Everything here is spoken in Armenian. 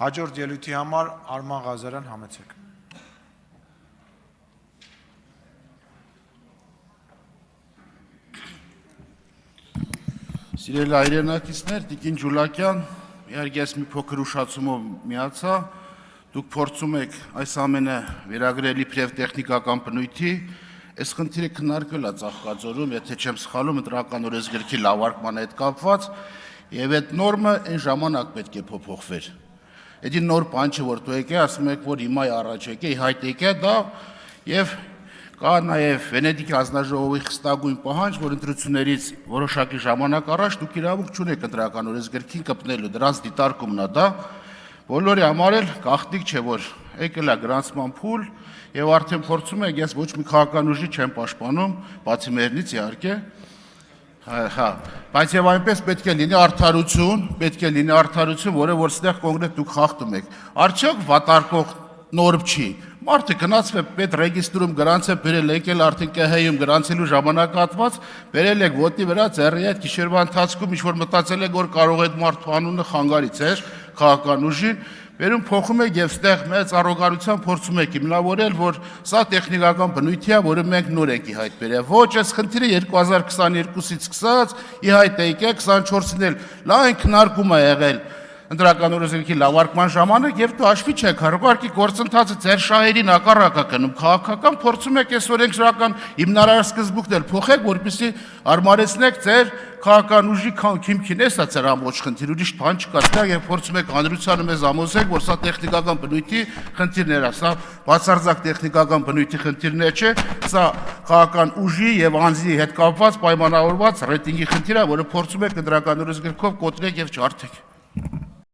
Հաջորդ ելույթի համար Արման Ղազարյան համեցեք։ Սիրելի հայրենակիցներ, Տիկին Ջուլակյան, իհարկե ես մի փոքր ուշացումով միացա, դուք փորձում եք այս ամենը վերագրել իբրև տեխնիկական բնույթի, այս խնդիրը քննարկվել է Ծաղկաձորում, եթե չեմ սխալվում, ընտրական օրենսգրքի լավարկման հետ կապված, եւ այդ նորմը այն ժամանակ պետք է փոփոխվեր։ Այդ նոր բան չէ, որ դու եկե, ասում եք, որ հիմա առաջ եկե, հայտ եկե դա եւ կա նաև Վենետիկի հանձնաժողովի խստագույն պահանջ, որ ընտրություններից որոշակի ժամանակ առաջ դուք իրավունք չունեք ընտրական օրենսգրքին կպնելու, դրանց դիտարկումն է դա, բոլորի համար էլ գաղտնիք չէ, որ եկել է գրանցման փուլ եւ արդեն փորձում եք, ես ոչ մի քաղաքական ուժի չեմ պաշտպանում, բացի մերնից իհարկե, բայց եւ այնպես պետք է լինի արդարություն, որը որ ստեղ կոնկրետ դուք խախտում եք։ Արդյոք վատարկող նորմ չի։ Մարդը գնացել է պետ ռեգիստրում գրանցել, բերել եկել արդեն ԿՀ-ում գրանցելու ժամանակահատված, բերել եք ոտի վրա ձեռի հետ գիշերվա ընթացքում ինչ որ մտածել եք, որ կարող է այդ մարդու անունը խանգարից էր քաղաքական ուժին, վերում փոխում եք եւ ստեղ մեծ առոգանությամբ փորձում եք հիմնավորել, որ սա տեխնիկական բնույթի է, որը մենք նոր ենք ի հայտ բերել։ Ոչ, այս խնդիրը 2022-ից սկսած ի հայտ է եկել, 24-ին էլ լայն քննարկում է եղել ընտրական օրենսգրքի լավարկման ժամանակ եւ դու հաշվի չեք առնում, ուղղակի գործընթացը ձեր շահերին հակառակ է գնում, քաղաքական փորձում եք այս օրենսդրական հիմնարար սկզբունքն էլ փոխեք, որպեսզի արմարեցնեք ձեր քաղաքական ուժի քիմքին, էսա ձեր ամբողջ խնդիրը, ուրիշ բան չկա, դա եւ փորձում եք հանրությանը մեզ ամոզեք, որ սա տեխնիկական բնույթի խնդիրներ է, սա բացարձակ տեխնիկական բնույթի խնդիրներ չէ, սա քաղաքական ուժի եւ անձի հետ կապված պայմանավորված ռեյտինգի խնդիր է, որը փորձում եք ընտրական օրենսգրքով կոտրեք եւ ջարդեք։